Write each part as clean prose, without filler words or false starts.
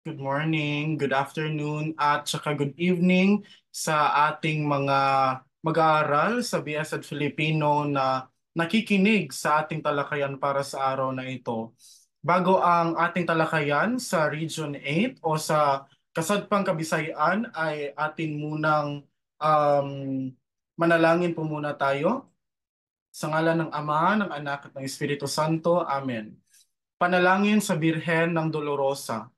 good morning, good afternoon, at saka good evening sa ating mga mag-aaral sa BSED Filipino na nakikinig sa ating talakayan para sa araw na ito. Bago ang ating talakayan sa Region 8 o sa Kasadpang Kabisayan ay atin munang um, manalangin po muna tayo. Sa ngalan ng Ama, ng Anak at ng Espiritu Santo. Amen. Panalangin sa Birhen ng Dolorosa.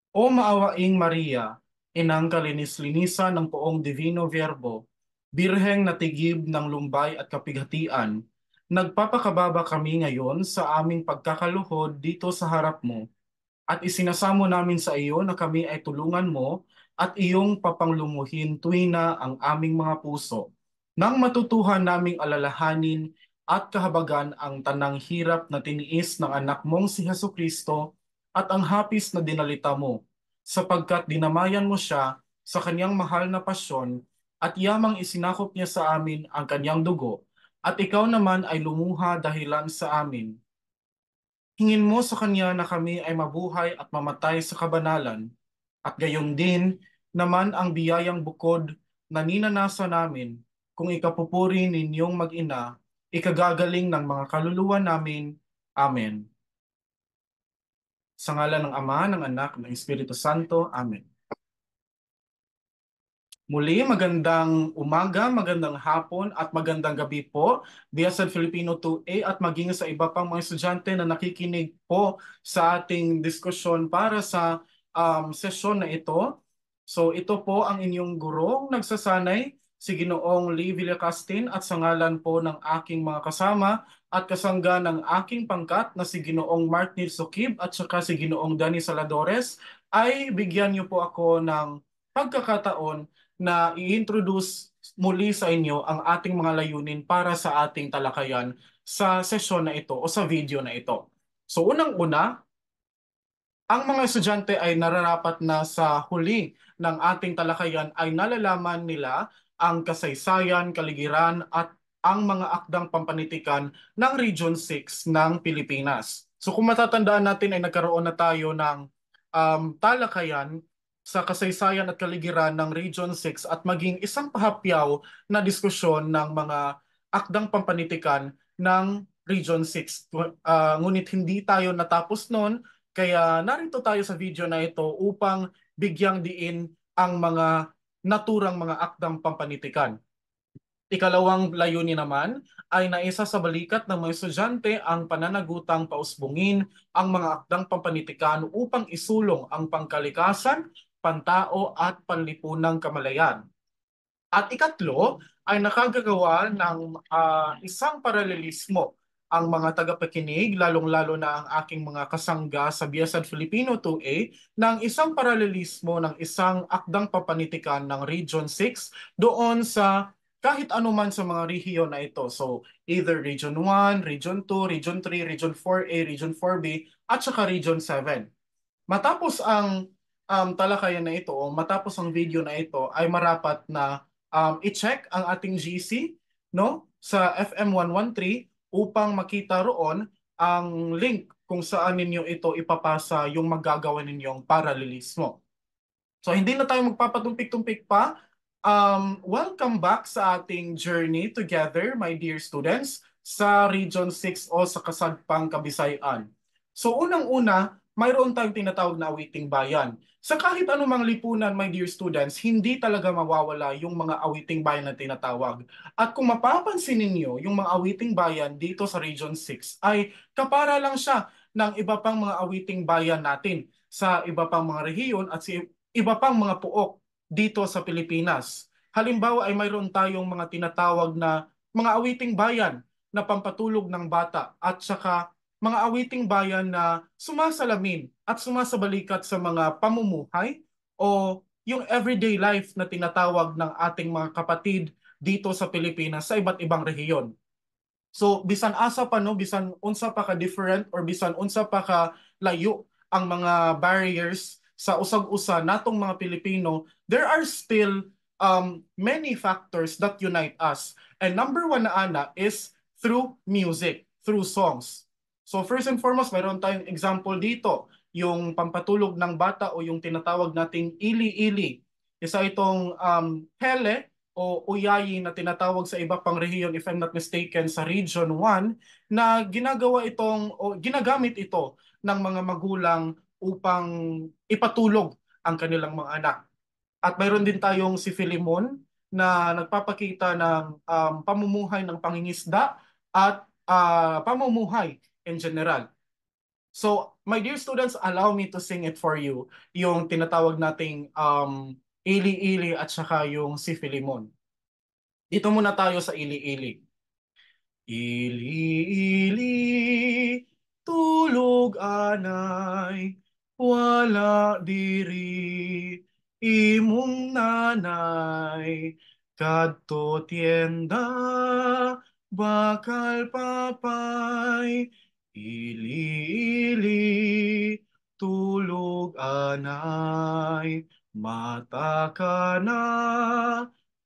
O maawaing Maria, inang kalinis-linisan ng poong Divino Verbo, birheng natigib ng lumbay at kapighatian, nagpapakababa kami ngayon sa aming pagkakaluhod dito sa harap mo, at isinasamo namin sa iyo na kami ay tulungan mo at iyong papanglumuhin tuwing na ang aming mga puso, nang matutuhan naming alalahanin at kahabagan ang tanang hirap na tiniis ng anak mong si Hesu Kristo at ang hapis na dinalita mo, sapagkat dinamayan mo siya sa kanyang mahal na pasyon at yamang isinakop niya sa amin ang kanyang dugo, at ikaw naman ay lumuha dahilan sa amin. Hingin mo sa kanya na kami ay mabuhay at mamatay sa kabanalan, at gayon din naman ang biyayang bukod na ninanasa namin kung ikapupuri ninyong mag-ina, ikagagaling ng mga kaluluwa namin. Amen. Sa ngalan ng Ama, ng Anak, ng Espiritu Santo. Amen. Muli, magandang umaga, magandang hapon at magandang gabi po, BSED Filipino 2A at maging sa iba pang mga estudyante na nakikinig po sa ating diskusyon para sa sesyon na ito. So ito po ang inyong gurong nagsasanay, si Ginoong Lee Villacastin, at sa ngalan po ng aking mga kasama at kasangga ng aking pangkat na si Ginoong Martin Sokib at saka si Ginoong Danny Saladores, ay bigyan niyo po ako ng pagkakataon na i-introduce muli sa inyo ang ating mga layunin para sa ating talakayan sa sesyon na ito o sa video na ito. So unang-una, ang mga estudyante ay nararapat na sa huli ng ating talakayan ay nalalaman nila ang kasaysayan, kaligiran at ang mga akdang pampanitikan ng Region 6 ng Pilipinas. So kung matatandaan natin ay nagkaroon na tayo ng talakayan sa kasaysayan at kaligiran ng Region 6 at maging isang pahapyaw na diskusyon ng mga akdang pampanitikan ng Region 6. Ngunit hindi tayo natapos noon, kaya narito tayo sa video na ito upang bigyang diin ang mga naturang mga akdang pampanitikan. Ikalawang layunin naman ay naisa sa balikat ng mga estudyante ang pananagutang pausbungin ang mga akdang pampanitikan upang isulong ang pangkalikasan, pantao at panlipunang kamalayan. At ikatlo ay nakagagawa ng isang paralelismo ang mga tagapakinig, lalong-lalo na ang aking mga kasangga sa BSED Filipino 2A, ng isang paralelismo ng isang akdang papanitikan ng Region 6 doon sa kahit anuman sa mga rehiyon na ito. So, either Region 1, Region 2, Region 3, Region 4A, Region 4B, at saka Region 7. Matapos ang talakayan na ito, o matapos ang video na ito, ay marapat na i-check ang ating GC, no, sa FM 113 upang makita roon ang link kung saan ninyo ito ipapasa yung magagawa ninyong paralelismo. So hindi na tayo magpapatumpik-tumpik pa. Welcome back sa ating journey together, my dear students, sa Region 6 o sa Kasadpang Kabisayan. So unang-una, mayroon tayong tinatawag na awiting bayan. Sa kahit anumang lipunan, my dear students, hindi talaga mawawala yung mga awiting bayan na tinatawag. At kung mapapansin ninyo, yung mga awiting bayan dito sa Region 6 ay kapara lang siya ng iba pang mga awiting bayan natin sa iba pang mga rehiyon at sa iba pang mga puok dito sa Pilipinas. Halimbawa ay mayroon tayong mga tinatawag na mga awiting bayan na pampatulog ng bata at saka mga awiting bayan na sumasalamin at sumasabalikat sa mga pamumuhay o yung everyday life na tinatawag ng ating mga kapatid dito sa Pilipinas sa iba't ibang rehiyon. So bisan asa pa no, bisan unsa pa ka different or bisan unsa pa ka layo ang mga barriers sa usag-usa natong mga Pilipino, there are still many factors that unite us. And number one na ana is through music, through songs. So first and foremost, mayroon tayong example dito, yung pampatulog ng bata o yung tinatawag nating ili-ili. Isa itong hele o uyayi na tinatawag sa iba pang rehiyon, if I'm not mistaken, sa Region 1, na ginagawa itong o ginagamit ito ng mga magulang upang ipatulog ang kanilang mga anak. At mayroon din tayong si Philemon na nagpapakita ng pamumuhay ng pangingisda at pamumuhay in general. So, my dear students, allow me to sing it for you, yung tinatawag nating ili-ili at saka yung si Philemon. Dito muna tayo sa ili-ili. Ili-ili, tulog anay, wala diri, imong nanay, kadto tienda, bakal papay, ili-ili, tulog anay, mata ka na,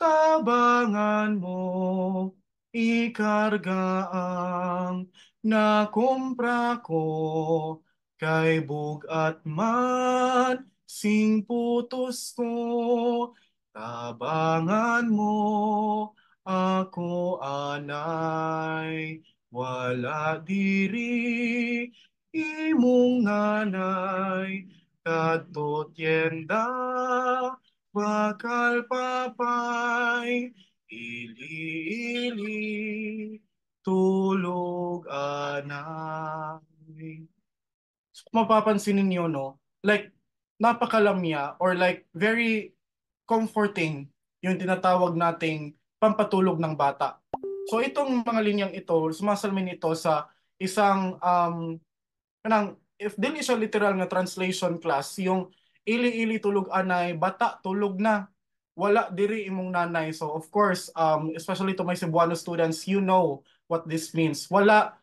tabangan mo, ikarga ang nakumpra ko kay bugat man sing putos ko, tabangan mo ako anay, wala diri imong nanay kadto tienda bakal papay, ili-ili, tulog anay. So, kung mapapansin ninyo, no, like, napakalamya or like, very comforting yung tinatawag nating pampatulog ng bata. So, itong mga linyang ito, sumasalamin ito sa isang, if dili siya literal nga translation class, yung ili-ili tulog anay, bata tulog na wala diri imong nanay. So of course, especially to my Cebuano students, you know what this means. Wala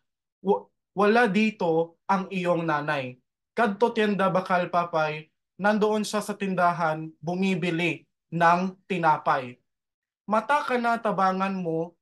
dito ang iyong nanay. Kadto tienda bakal papay, nandoon siya sa tindahan, bumibili ng tinapay. Mata ka na tabangan mo,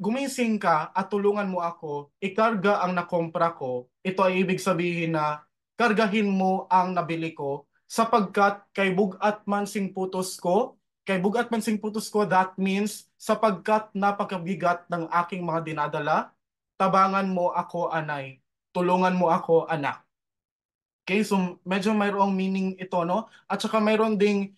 gumising ka at tulungan mo ako, ikarga ang nakompra ko. Ito ay ibig sabihin na kargahin mo ang nabili ko sapagkat kay bugat man sing putos ko, kay bugat man sing putos ko, that means sapagkat napakabigat ng aking mga dinadala, tabangan mo ako anay, tulungan mo ako anak. Okay, so medyo mayroong meaning ito, no? At saka mayroon ding,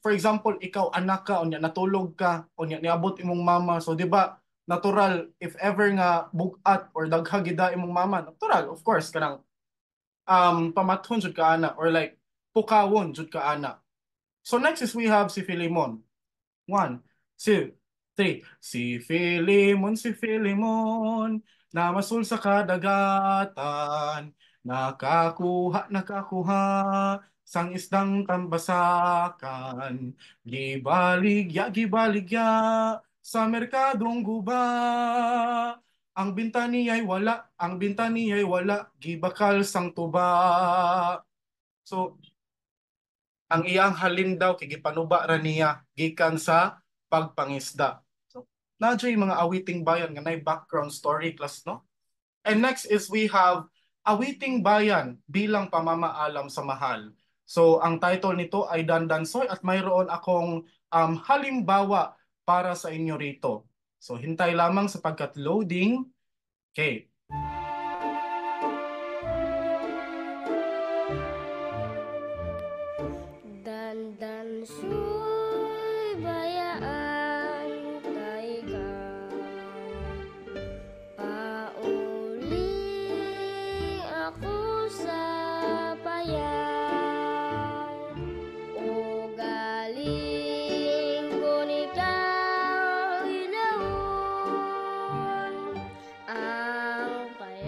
for example, ikaw anak ka, o natulog ka, o niabot imong mama. So, di ba, natural, if ever nga bugat or daghagida imong mama, natural, of course, kanang pamathon jud ka ana, or like, pukawon jud ka ana. So, next is we have si Philemon. 1, 2, 3. Si Philemon, namasul sa kadagatan, nakakuha, sang isdang tambasakan, gibaligya, sa merkadong guba, ang binta niya'y wala, gibakal sang tuba. So, ang iyang halin daw kay gipanuba ra niya gikan sa pagpangisda. So, nadyo yung mga awiting bayan nga nay background story class, no? And next is we have Awiting Bayan bilang pamamaalam sa mahal. So, ang title nito ay Dandansoy at mayroon akong halimbawa para sa inyo rito. So, hintay lamang sapagkat loading. Okay. Dandan soy bayaan kay ka pauli ako sa payan o galing ko nikaw ilaon ang payan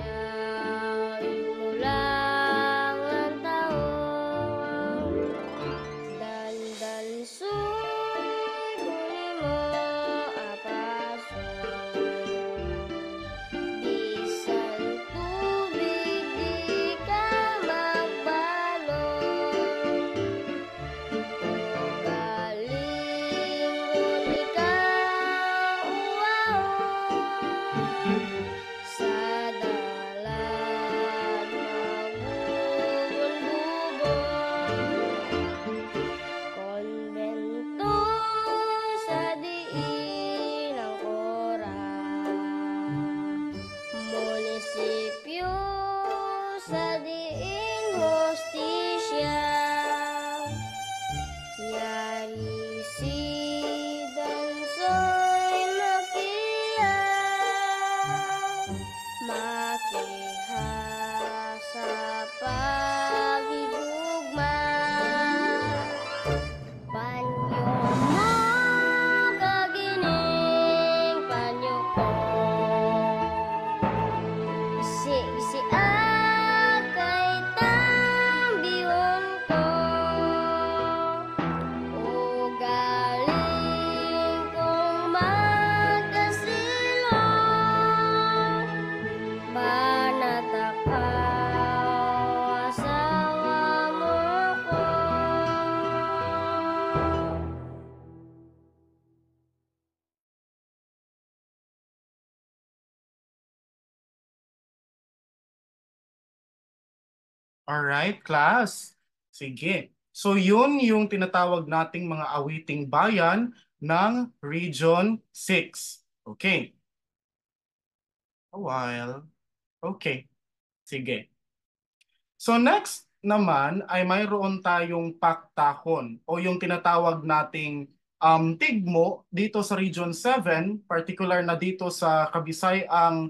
Alright, class. Sige. So yun yung tinatawag nating mga awiting bayan ng Region 6. Okay. A while. Okay. Sige. So next naman ay mayroon tayong paktakon o yung tinatawag nating tigmo dito sa Region 7, particular na dito sa Kabisayang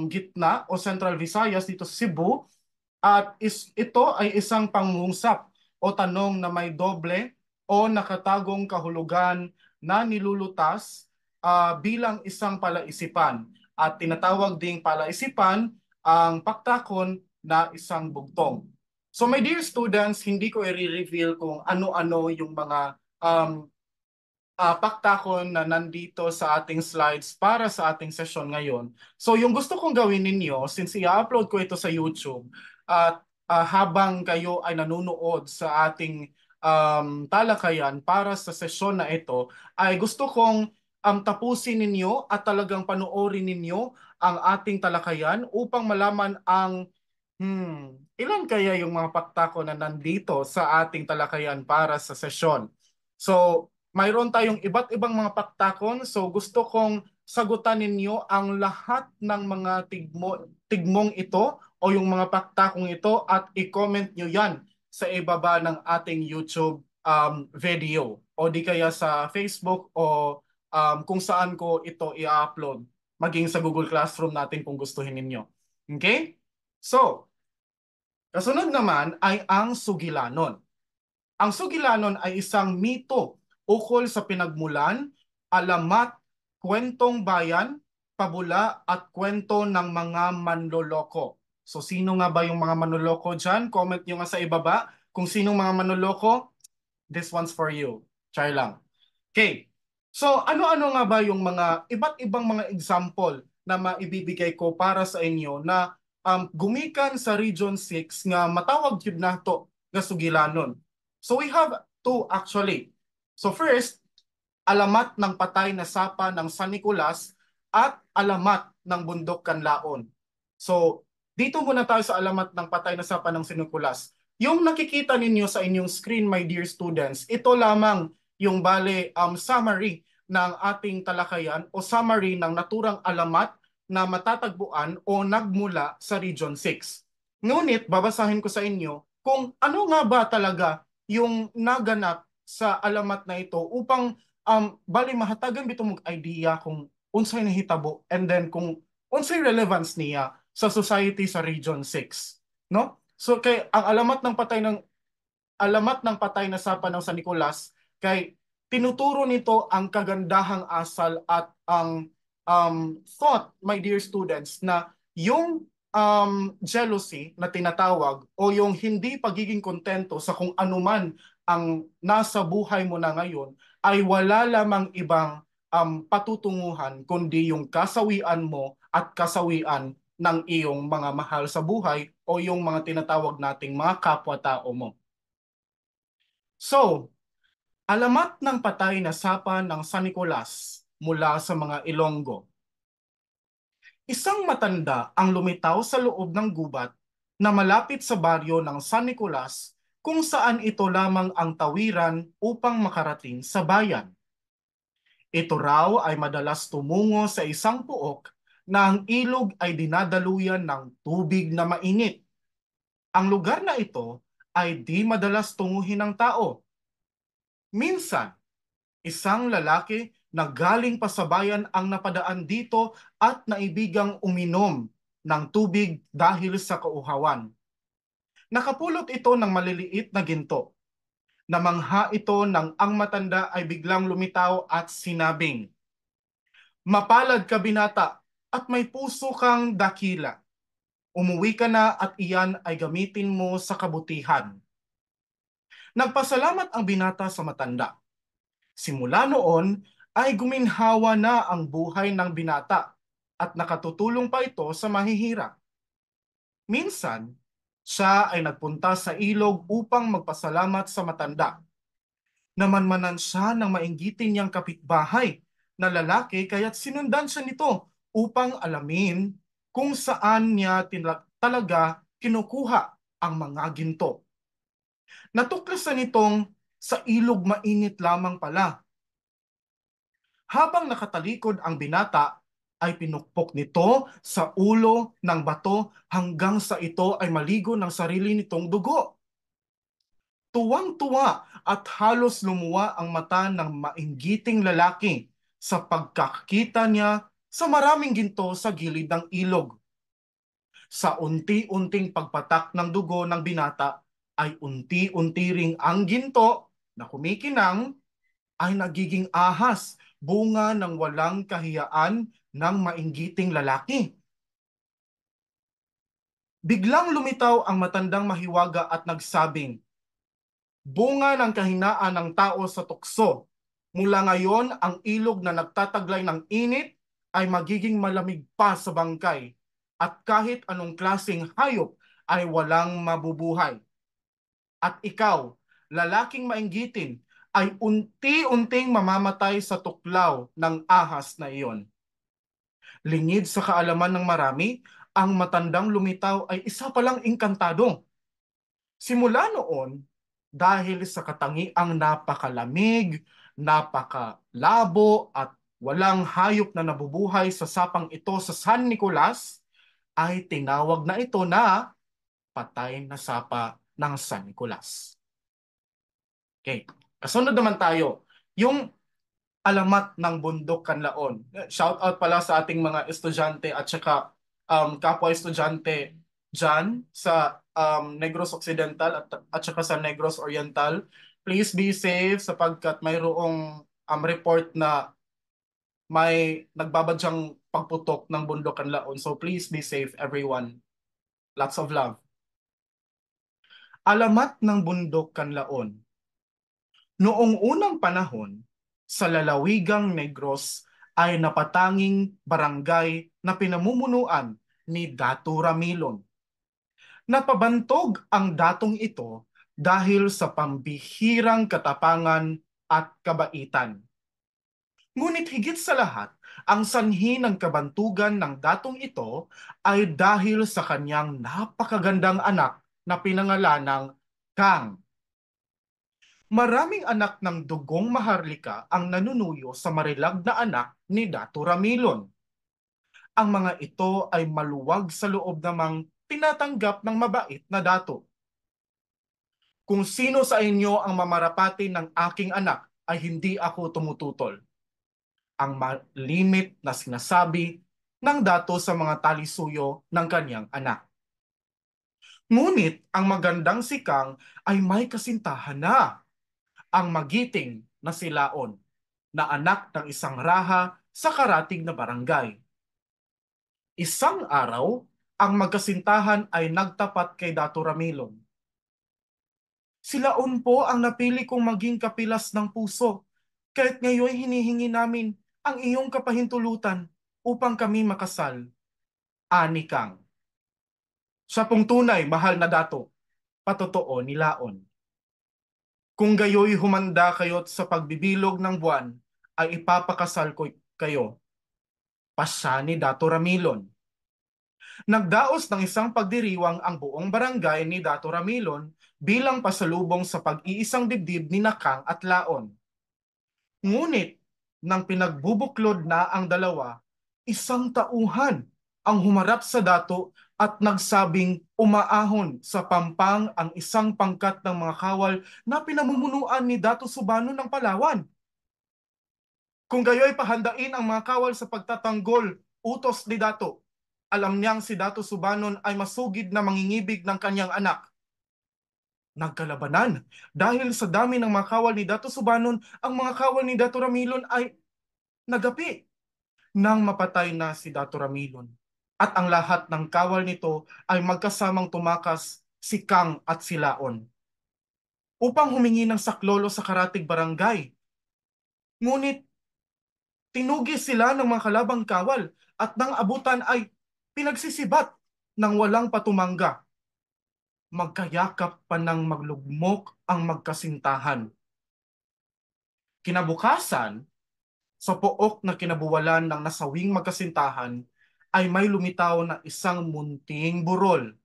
gitna o Central Visayas dito sa Cebu. At ito ay isang pangungusap o tanong na may doble o nakatagong kahulugan na nilulutas bilang isang palaisipan. At tinatawag ding palaisipan ang paktakon na isang bugtong. So my dear students, hindi ko i-reveal kung ano-ano yung mga paktakon na nandito sa ating slides para sa ating session ngayon. So yung gusto kong gawin ninyo, since i-upload ko ito sa YouTube, at habang kayo ay nanonood sa ating talakayan para sa session na ito, ay gusto kong tapusin ninyo at talagang panoorin ninyo ang ating talakayan upang malaman ang ilan kaya yung mga paktakon na nandito sa ating talakayan para sa session. So, mayroon tayong iba't ibang mga paktakon. So gusto kong sagutan ninyo ang lahat ng mga tigmong ito o yung mga paktakong ito at i-comment nyo yan sa ibaba ng ating YouTube video o di kaya sa Facebook o kung saan ko ito i-upload maging sa Google Classroom natin kung gustuhin ninyo. Okay? So, kasunod naman ay ang sugilanon. Ang sugilanon ay isang mito ukol sa pinagmulan, alamat, kwentong bayan, pabula at kwento ng mga manloloko. So sino nga ba yung mga manloloko dyan? Comment nyo nga sa ibaba kung sinong mga manloloko. This one's for you. Char lang. Okay. So ano-ano nga ba yung mga iba't ibang mga example na maibibigay ko para sa inyo na gumikan sa Region 6 nga matawag yun na to nga sugilanon. So we have two actually. So first, alamat ng patay na sapa ng San Nicolas at alamat ng bundok Kanlaon. So dito muna tayo sa alamat ng patay na sapa ng San Nicolas. Yung nakikita ninyo sa inyong screen, my dear students, ito lamang yung bale summary ng ating talakayan o summary ng naturang alamat na matatagpuan o nagmula sa Region 6. Ngunit babasahin ko sa inyo kung ano nga ba talaga yung naganap sa alamat na ito upang bali mahatagan bito mong idea kung unsay nahitabo and then kung unsay relevance niya sa society sa Region 6, no? So kay ang alamat ng patay na sapa ng San Nicolas kay tinuturo nito ang kagandahang asal at ang thought, my dear students, na yung jealousy na tinatawag o yung hindi pagiging kontento sa kung anuman ang nasa buhay mo na ngayon ay wala lamang ibang patutunguhan kundi yung kasawian mo at kasawian ng iyong mga mahal sa buhay o yung mga tinatawag nating mga kapwa-tao mo. So, alamat ng patay na sapa ng San Nicolas mula sa mga Ilonggo. Isang matanda ang lumitaw sa loob ng gubat na malapit sa baryo ng San Nicolas kung saan ito lamang ang tawiran upang makarating sa bayan. Ito raw ay madalas tumungo sa isang puok na ang ilog ay dinadaluyan ng tubig na mainit. Ang lugar na ito ay di madalas tunguhin ng tao. Minsan, isang lalaki na galing pa sa bayan ang napadaan dito at naibigang uminom ng tubig dahil sa kauhawan. Nakapulot ito ng maliliit na ginto. Namangha ito nang ang matanda ay biglang lumitaw at sinabing, "Mapalad ka binata at may puso kang dakila. Umuwi ka na at iyan ay gamitin mo sa kabutihan." Nagpasalamat ang binata sa matanda. Simula noon ay guminhawa na ang buhay ng binata at nakatutulong pa ito sa mahihirap. Minsan, siya ay nagpunta sa ilog upang magpasalamat sa matanda. Namanmanan siya ng mainggitin niyang kapitbahay na lalaki kaya't sinundan siya nito upang alamin kung saan niya talaga kinukuha ang mga ginto. Natuklasan nitong sa ilog mainit lamang pala. Habang nakatalikod ang binata, ay pinukpok nito sa ulo ng bato hanggang sa ito ay maligo ng sarili nitong dugo. Tuwang-tuwa at halos lumuwa ang mata ng mainggiting lalaki sa pagkakita niya sa maraming ginto sa gilid ng ilog. Sa unti-unting pagpatak ng dugo ng binata, ay unti-unti ring ang ginto na kumikinang ay nagiging ahas, bunga ng walang kahiyaan ng mainggiting lalaki. Biglang lumitaw ang matandang mahiwaga at nagsabing, bunga ng kahinaan ng tao sa tukso. Mula ngayon, ang ilog na nagtataglay ng init ay magiging malamig pa sa bangkay, at kahit anong klaseng hayop ay walang mabubuhay. At ikaw, lalaking mainggitin, ay unti-unting mamamatay sa tuklaw ng ahas na iyon. Lingid sa kaalaman ng marami, ang matandang lumitaw ay isa palang engkantado. Simula noon, dahil sa katangiang napakalamig, napakalabo at walang hayop na nabubuhay sa sapang ito sa San Nicolas, ay tinawag na ito na patay na sapa ng San Nicolas. Okay, kasunod naman tayo. Yung alamat ng Bundok Kanlaon. Shout out pala sa ating mga estudyante at saka kapwa estudyante dyan sa Negros Occidental at saka sa Negros Oriental. Please be safe sapagkat mayroong report na may nagbabadyang pagputok ng Bundok Kanlaon. So please be safe everyone. Lots of love. Alamat ng Bundok Kanlaon. Noong unang panahon, sa lalawigang Negros ay napatanging barangay na pinamumunuan ni Dato Ramilon. Napabantog ang datong ito dahil sa pambihirang katapangan at kabaitan. Ngunit higit sa lahat, ang sanhi ng kabantugan ng datong ito ay dahil sa kanyang napakagandang anak na pinangalanang Kang. Maraming anak ng dugong maharlika ang nanunuyo sa marilag na anak ni Dato Ramilon. Ang mga ito ay maluwag sa loob namang tinatanggap ng mabait na dato. Kung sino sa inyo ang mamarapati ng aking anak ay hindi ako tumututol. Ang malimit na sinasabi ng dato sa mga talisuyo ng kanyang anak. Ngunit ang magandang si Kang ay may kasintahan na. Ang magiting na si Laon, na anak ng isang raha sa karatig na barangay. Isang araw, ang magkasintahan ay nagtapat kay Dato Ramilon. Si Laon po ang napili kong maging kapilas ng puso, kahit ngayon hinihingi namin ang iyong kapahintulutan upang kami makasal. Ani Kang. Siya pong tunay, mahal na dato, patotoo ni Laon. Kung gayo'y humanda kayo't sa pagbibilog ng buwan, ay ipapakasal ko kayo. Pasya ni Dato Ramilon. Nagdaos ng isang pagdiriwang ang buong barangay ni Dato Ramilon bilang pasalubong sa pag-iisang dibdib ni Kang at Laon. Ngunit, nang pinagbubuklod na ang dalawa, isang tauhan ang humarap sa dato at nagsabing umaahon sa pampang ang isang pangkat ng mga kawal na pinamumunuan ni Dato Subano ng Palawan. Kung gayo'y pahandain ang mga kawal sa pagtatanggol, utos ni Dato. Alam niyang si Dato Subanon ay masugid na mangingibig ng kanyang anak. Nagkalabanan dahil sa dami ng mga kawal ni Dato Subanon, ang mga kawal ni Dato Ramilon ay nagapi nang mapatay na si Dato Ramilon. At ang lahat ng kawal nito ay magkasamang tumakas si Kang at si Laon upang humingi ng saklolo sa karatig barangay. Ngunit tinugis sila ng mga kalabang kawal at nang abutan ay pinagsisibat ng walang patumangga. Magkayakap pa ng maglugmok ang magkasintahan. Kinabukasan, sa pook na kinabuwalan ng nasawing magkasintahan, ay may lumitaw na isang munting burol.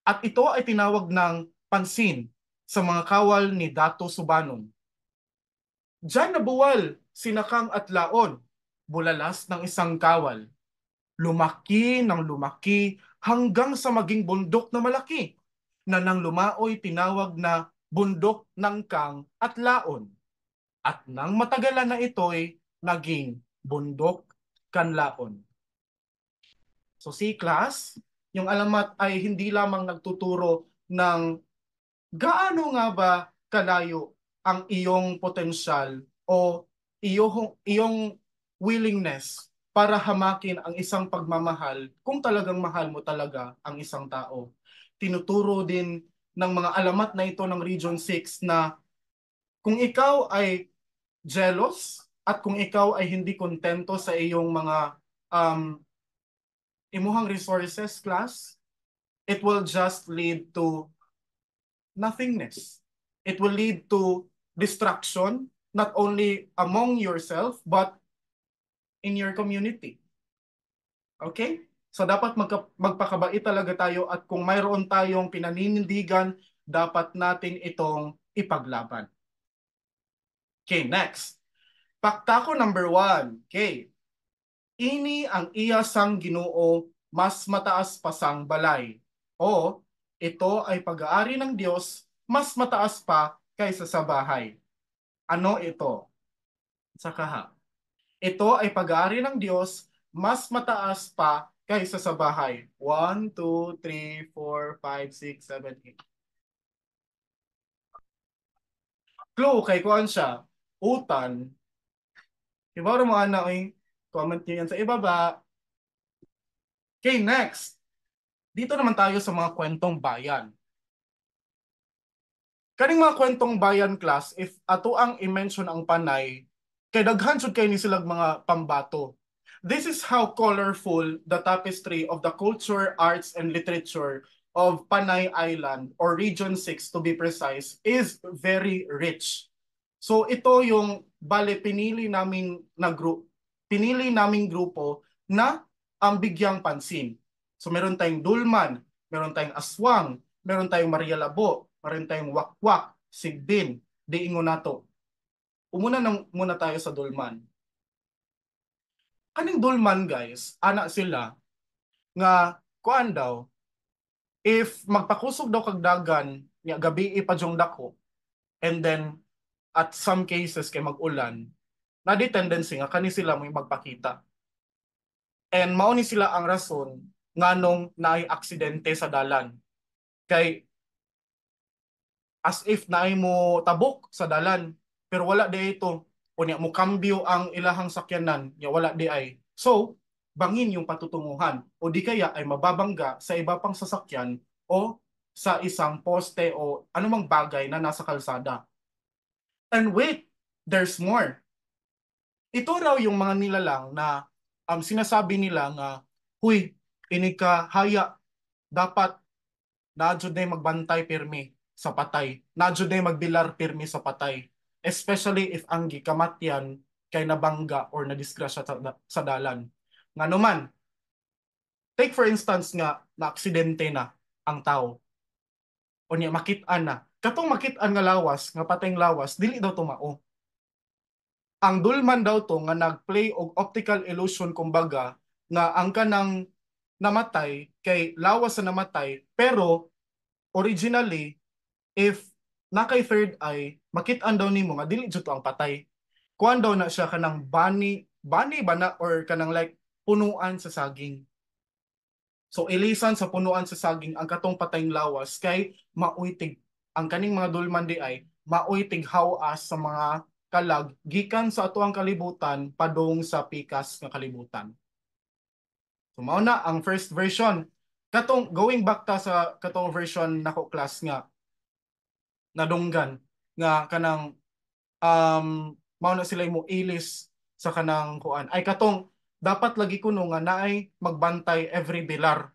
At ito ay tinawag ng pansin sa mga kawal ni Dato Subanon. Diyan nabuwal si Nakang at Laon, bulalas ng isang kawal. Lumaki ng lumaki hanggang sa maging bundok na malaki, na nang lumaoy tinawag na bundok ng Kang at Laon. At nang matagalan na ito'y naging bundok Kanlaon. So si class, yung alamat ay hindi lamang nagtuturo ng gaano nga ba kalayo ang iyong potensyal o iyong willingness para hamakin ang isang pagmamahal kung talagang mahal mo talaga ang isang tao. Tinuturo din ng mga alamat na ito ng Region 6 na kung ikaw ay jealous at kung ikaw ay hindi kontento sa iyong mga imuhang resources, class, it will just lead to nothingness. It will lead to destruction, not only among yourself, but in your community. Okay? So dapat magpakabait talaga tayo at kung mayroon tayong pinaninindigan, dapat natin itong ipaglaban. Okay, next. Pakta ko number 1. Okay. Ini ang iya sang Ginoo, mas mataas pa sang balay. O, ito ay pag-aari ng Diyos, mas mataas pa kaysa sa bahay. Ano ito? Sa kaha. Ito ay pag-aari ng Diyos, mas mataas pa kaysa sa bahay. 1, 2, 3, 4, 5, 6, 7, 8. Clue, kay kuan siya. Utan. Iba mo ana, comment nyo yan sa ibaba. Okay, next. Dito naman tayo sa mga kwentong bayan. Kaning mga kwentong bayan, class, if ato ang i-mention ang panay, kay daghan jud kay ni silang mga pambato. This is how colorful the tapestry of the culture, arts, and literature of Panay Island, or Region 6 to be precise, is very rich. So ito yung pinili naming grupo na ang bigyang pansin. So meron tayong Dulman, meron tayong Aswang, meron tayong Maria Labo, meron tayong Wakwak, Sigbin, diingon nato. Muna tayo sa Dulman. Kaning Dulman, guys, anak sila nga kuan daw, if magpakusog daw kag dagan, gabi ipadyong dako, and then at some cases kay mag-ulan, na di tendency nga kani sila mo magpakita. And mao ni sila ang rason nganong naay aksidente sa dalan. Kay as if naay mo tabok sa dalan, pero wala di ito. O niya mo kambyo ang ilahang sakyanan, niya wala di ay. So, bangin yung patutunguhan o di kaya ay mababangga sa iba pang sasakyan o sa isang poste o anumang bagay na nasa kalsada. And wait, there's more. Ito raw yung mga nilalang na sinasabi nila nga, huy, ini ka haya, dapat nadyo na magbantay pirmi sa patay. Nadyo na magbilar pirmi sa patay. Especially if ang gikamatyan kay nabangga or nadisgrasya sa dalan. Nga naman, take for instance nga, na-aksidente na ang tao. O niya, makit-an na. Katong makit-an nga lawas, nga patayng lawas, dili daw tumao. Ang Dulman daw to nga nagplay og optical illusion kumbaga nga ang kanang namatay kay lawas sa namatay pero originally if nakay third eye makit-an daw nimo nga dili jud ang patay. Kuan daw na siya kanang bani ba na or kanang like punuan sa saging. So ilisan sa punuan sa saging ang katong patayng lawas kay mauitig ang kaning mga Dulman di ay mauitig hawas sa mga kalag gikan sa atuang kalibutan padung sa pikas nga kalibutan. So mao na ang first version. Katong going back ta sa katong version nako class nga nadunggan nga kanang mao na sila mo ilis sa kanang kuan. Ay katong dapat lagi kuno nga naay magbantay every bilar.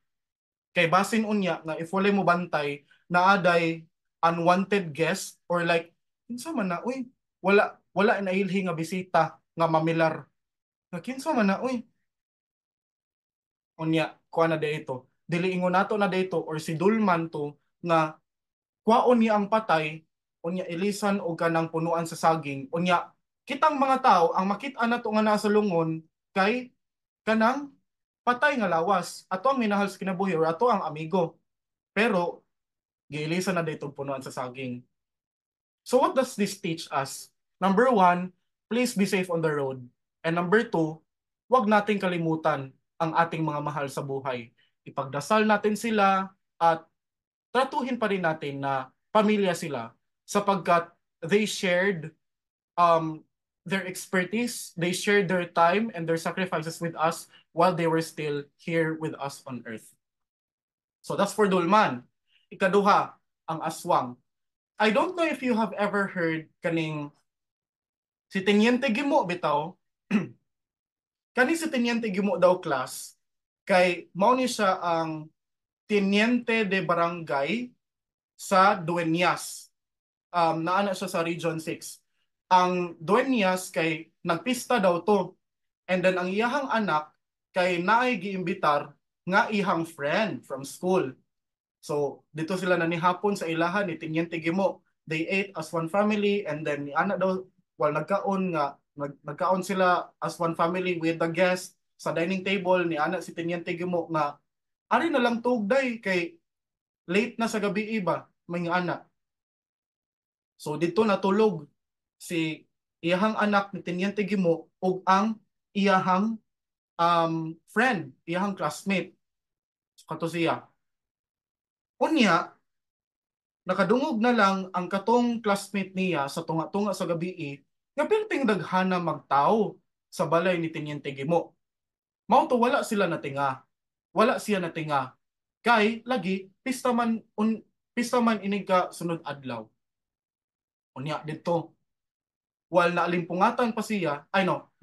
Kay basin unya nga if wala mo bantay naaday unwanted guest or like kinsa man na uy wala na ilhi nga bisita nga mamilar. Nga kinsa man na uy. Unya kuan na de ito. dili ingon nato na dito or si Dulman to nga kwaon niya ang patay unya ilisan og kanang punuan sa saging unya kitang mga tao ang makit-an nato nga naa sa lungon kay kanang patay nga lawas ato ang minahal sa kinabuhi or ato ang amigo pero giilisan na dito punuan sa saging. So what does this teach us? Number one, please be safe on the road. And number two, huwag nating kalimutan ang ating mga mahal sa buhay. Ipagdasal natin sila at tratuhin pa rin natin na pamilya sila sapagkat they shared um, their expertise, they shared their time and their sacrifices with us while they were still here with us on earth. So that's for Dulman. Ikaduha, ang aswang. I don't know if you have ever heard kaning si Teniente Gimo bitaw. Kani si Teniente Gimo daw class kay mao ni siya ang Teniente de Barangay sa Dueñas. Naana siya sa Region 6. Ang Dueñas kay nagpista daw to. And then ang iyahang anak kay naay giimbitar nga ihang friend from school. So dito sila nanihapon sa ilahan ni Teniente Gimo. They ate as one family and then ni anak daw while nagkaon sila as one family with the guest sa dining table ni anak si Teniente Gimo nga ari na lang tugday kay late na sa gabi iba may anak. So dito natulog si iyahang anak ni Teniente Gimo ug ang iyahang friend, iyahang classmate. So kato siya. Unya, nakadungog na lang ang katong classmate niya sa tunga-tunga sa gabi nga perting daghana magtao sa balay ni Teniente Gimo. Mao to wala sila natinga. Wala siya natinga. Kay lagi pista man inig ka sunod adlaw. Unya dito while naalimpungatan pa siya,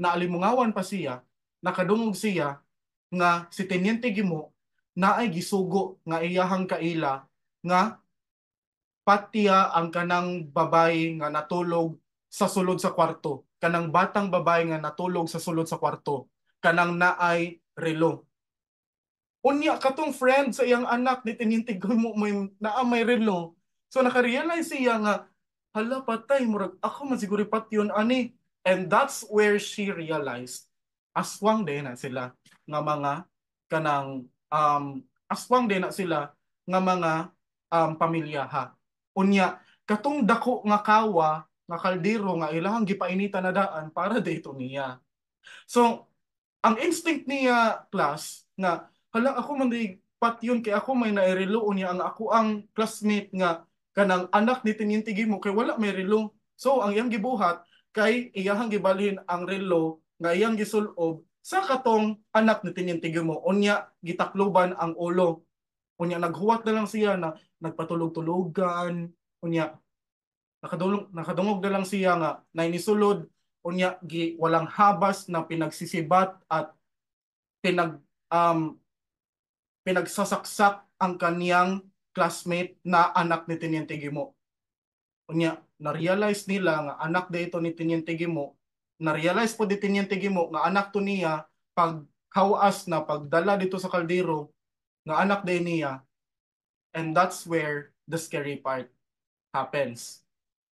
naalimungawan pa siya, nakadungog siya nga si Teniente Gimo naay gisugo nga iyahang kaila nga patiya ang kanang babay nga natulog sa sulod sa kwarto, kanang batang babay nga natulog sa sulod sa kwarto, kanang naay relo. Unya katong friend sa iyang anak ni Teniente Gimo may relo. So nakarealize siya nga hala patay murag ako man siguro patyon ani, and that's where she realized aswang din na sila nga mga kanang aswang din na sila nga mga pamilya ha. Unya katong dako nga kawa nga kaldero nga ilahang gipainita na daan para dito niya. So ang instinct niya class nga hala ako man di patyon kay ako may nairelo niya ang ako ang classmate nga kanang anak ni Teniente Gimo kay wala may relo. So ang iyang gibuhat kay iyahang gibalhin ang relo nga iyang gisulob sa katong anak ni Teniente Gimo. Unya gitakloban ang ulo. Unya naghuwat na lang siya na nagpatulog-tulogan. Unya nakadungog na lang siya nga nainisulod. Unya walang habas na pinagsisibat at pinagsasaksak ang kaniyang classmate na anak ni Teniente Gimo. Unya, na-realize nila nga anak dito ni Teniente Gimo, na-realize po di Teniente Gimo nga anak to niya pag hawas na pagdala dito sa kaldero nga anak din niya. And that's where the scary part happens.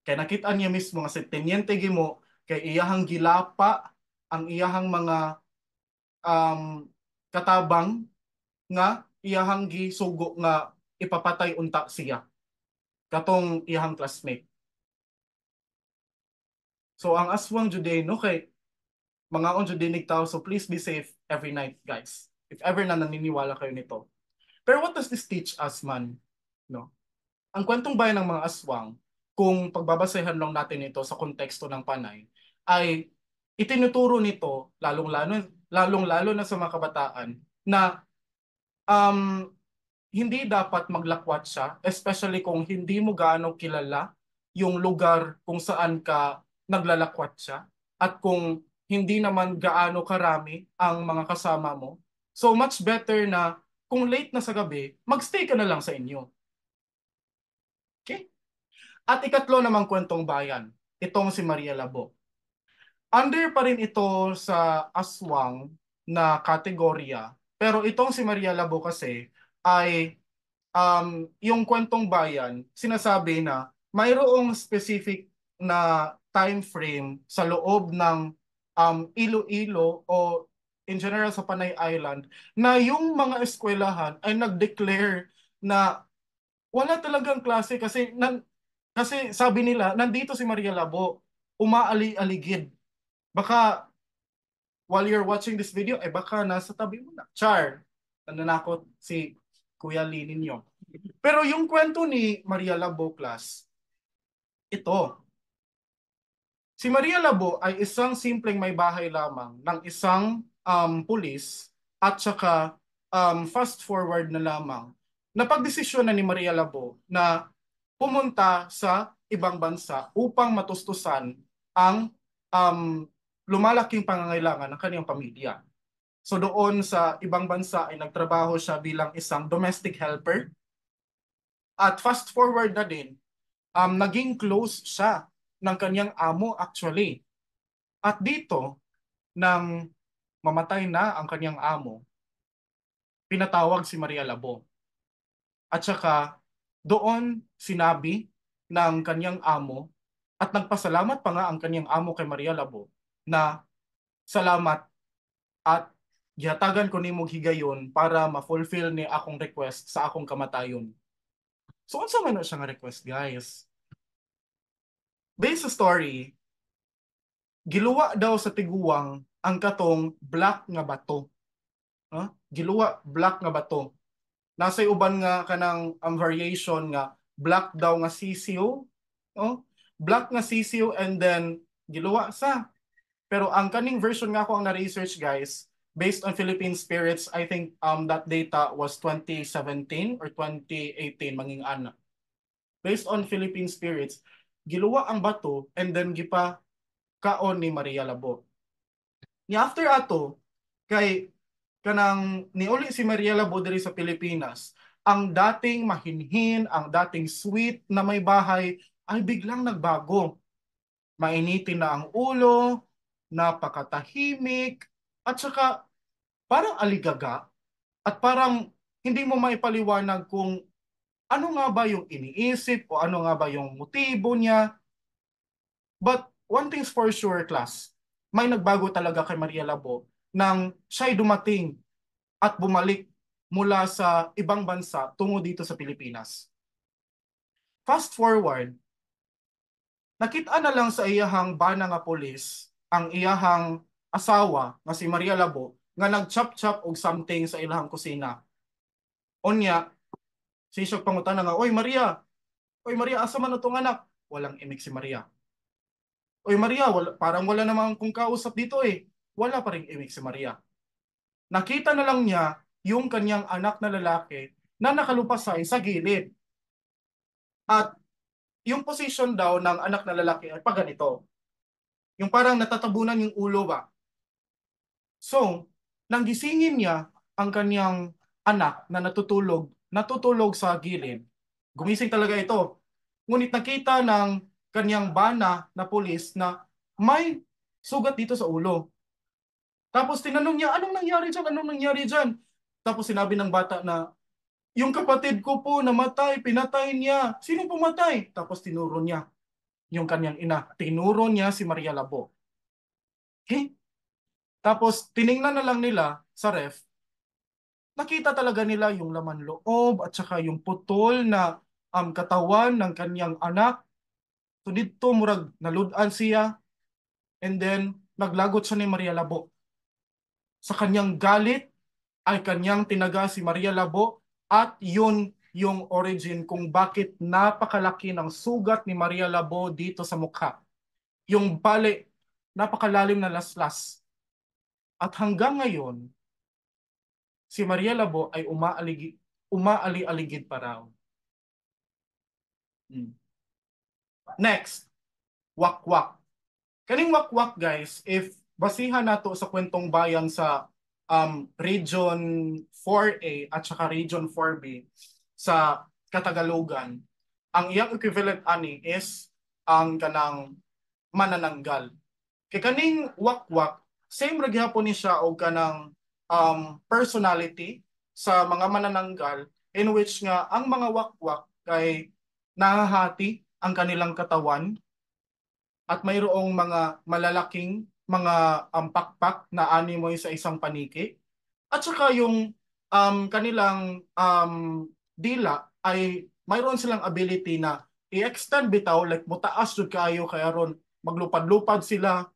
Kaya nakita niya mismo nga si Teniente Gimo kay iyahang gilapa ang iyahang mga katabang nga iyahang gisugo nga ipapatay unta siya katong iyahang classmate. So ang aswang juday no kay mga on judinig tao, so please be safe every night guys if ever na naniniwala kayo nito. Pero what does this teach us man? No? Ang kwentong bayan ng mga aswang, kung pagbabasehan lang natin ito sa konteksto ng Panay, ay itinuturo nito lalong-lalo na sa mga kabataan na hindi dapat maglakwat siya, especially kung hindi mo gaano kilala yung lugar kung saan ka naglalakwat siya at kung hindi naman gaano karami ang mga kasama mo. So much better na kung late na sa gabi, magstay ka na lang sa inyo. Okay? At ikatlo namang kwentong bayan, itong si Maria Labo. Under pa rin ito sa aswang na kategorya, pero itong si Maria Labo kasi ay yung kwentong bayan, sinasabi na mayroong specific na time frame sa loob ng Iloilo o in general sa Panay Island na yung mga eskwelahan ay nag-declare na wala talagang klase kasi sabi nila nandito si Maria Labo, umaali-aligid. Baka while you're watching this video, baka nasa tabi mo na. Char, nananakot si Kuya Lee ninyo. Pero yung kwento ni Maria Labo, class, ito. Si Maria Labo ay isang simpleng may bahay lamang ng isang pulis at saka fast forward na lamang. Napagdesisyon na ni Maria Labo na pumunta sa ibang bansa upang matustusan ang lumalaking pangangailangan ng kanyang pamilya. So doon sa ibang bansa ay nagtrabaho siya bilang isang domestic helper. At fast forward na din, naging close siya ng kanyang amo actually. At dito, nang mamatay na ang kanyang amo, pinatawag si Maria Labo. At saka doon sinabi ng kanyang amo at nagpasalamat pa nga ang kanyang amo kay Maria Labo na salamat at gihatagan ko nimo higayon para ma-fulfill ni akong request sa akong kamatayon. So unsa man na siya nga request, guys? Based sa story, giluwa daw sa tiguang ang katong black nga bato. Giluwa black nga bato. Nasay uban nga kanang variation nga black daw nga sisiyo, black nga sisiyo and then giluwa sa. Pero ang kaning version nga ako ang na-research, guys, based on Philippine Spirits, I think that data was 2017 or 2018 manging ana. Based on Philippine Spirits, giluwa ang bato and then gipa kaon ni Maria Labo. Ni after ato kay kanang niuli si Maria Labo diri sa Pilipinas, ang dating mahinhin, ang dating sweet na may bahay ay biglang nagbago. Mainitin na ang ulo, napakatahimik, at saka parang aligaga at parang hindi mo maipaliwanag kung ano nga ba yung iniisip o ano nga ba yung motibo niya. But one thing's for sure, class, may nagbago talaga kay Maria Labo nang siya'y dumating at bumalik mula sa ibang bansa tungo dito sa Pilipinas. Fast forward, nakita na lang sa iyahang bana nga polis ang iyahang asawa nga si Maria Labo nga nag-chop-chop og something sa ilahang kusina. Onya, sisyo pangutana nga, Oy Maria, asa man itong anak? Walang imik si Maria. Oy Maria, parang wala namang kung kausap dito eh. Wala pa rin imik si Maria. Nakita na lang niya yung kanyang anak na lalaki na nakalupasay sa gilid. At yung position daw ng anak na lalaki ay pa ganito. Yung parang natatabunan yung ulo ba. So, nang gisingin niya ang kanyang anak na natutulog sa gilid. Gumising talaga ito. Ngunit nakita ng kanyang bana na pulis na may sugat dito sa ulo. Tapos tinanong niya, anong nangyari dyan? Anong nangyari dyan? Tapos sinabi ng bata na, yung kapatid ko po namatay, pinatay niya. Sino pumatay? Tapos tinuro niya yung kanyang ina. Tinuro niya si Maria Labo. Okay? Tapos tiningnan na lang nila sa ref. Nakita talaga nila yung laman loob at saka yung putol na katawan ng kanyang anak. So dito murag naludan siya and then naglagot siya ni Maria Labo. Sa kanyang galit ay kanyang tinaga si Maria Labo at yun yung origin kung bakit napakalaki ng sugat ni Maria Labo dito sa mukha. Yung bali, napakalalim na laslas. At hanggang ngayon, si Maria Labo ay umaali-aligid pa raw. Next, wakwak. Kaning wakwak, guys, if basihan nato sa kwentong bayan sa Region 4A at saka Region 4B sa Katagalogan, ang iyang equivalent ani is ang kanang manananggal. Kay kaning wakwak, same ra gyapon ni siya og kanang personality. sa mga manananggal in which nga ang mga wakwak kay nahahati ang kanilang katawan at mayroong mga malalaking mga pakpak na animoy sa isang paniki. At saka yung kanilang dila ay mayroon silang ability na i-extend bitaw, like mutaas jud kaayo kaya ron maglupad-lupad sila,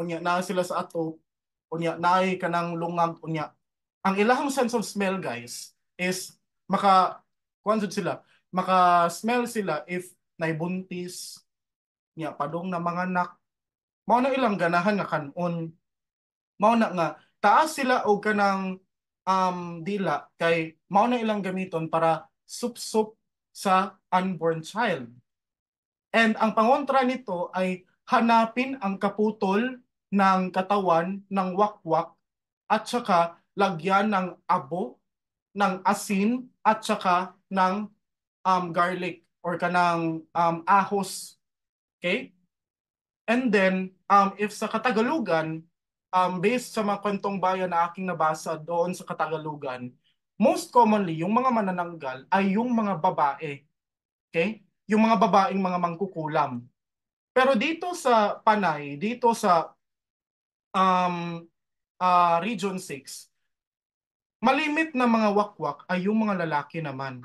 unya na sila sa ato, unya naay kanang lungag, unya. Ang ilahang sense of smell, guys, is kuan jud sila, maka-smell sila if naibuntis, nya padong na mga anak, mao na ilang ganahan nga kanon, mao na nga taas sila og kanang dila kay mao na ilang gamiton para sup-sup sa unborn child. And ang pangontra nito ay hanapin ang kaputol ng katawan ng wakwak at saka lagyan ng abo, ng asin at saka ng garlic or kanang ahos. Okay? And then, if sa Katagalugan, based sa mga kwentong bayan na aking nabasa doon sa Katagalugan, most commonly, yung mga manananggal ay yung mga babae. Okay? Yung mga babaeng mga mangkukulam. Pero dito sa Panay, dito sa Region 6, malimit na mga wakwak ay yung mga lalaki naman.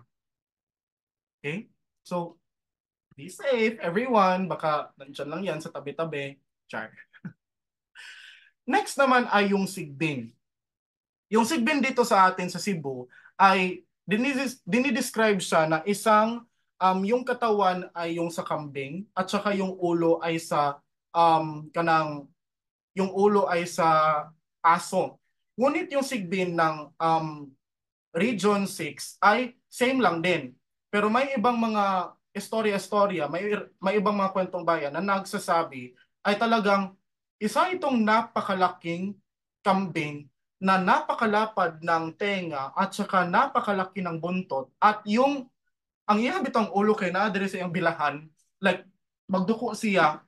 Okay? So, be safe, everyone. Baka nandyan lang yan sa tabi-tabi. Char. Next naman ay yung sigbin. Yung sigbin dito sa atin sa Cebu ay dinidescribe siya na isang yung katawan ay yung sa kambing at saka yung ulo ay sa kanang yung ulo ay sa aso. Ngunit yung sigbin ng Region 6 ay same lang din. Pero may ibang mga istorya-istorya, may ibang mga kwentong bayan na nagsasabi ay talagang isa itong napakalaking kambing na napakalapad ng tenga at saka napakalaki ng buntot at yung ang iya bitang ulo kay naa diri sa iyang bilahan, like magduko siya,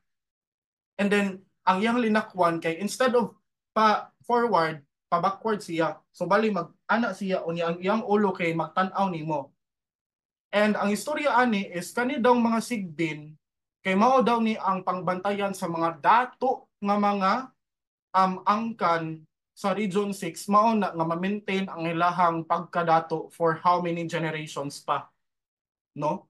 and then ang iyang linakwan kay instead of pa forward, pa backward siya, so bali mag-ana siya unya ang iyang ulo kay magtan-aw nimo. And ang istorya ani is kani daw mga sigbin kay mao daw ni ang pangbantayan sa mga dato nga mga angkan sa Region 6, mao na nga ma-maintain ang ilahang pagkadato for how many generations pa, no?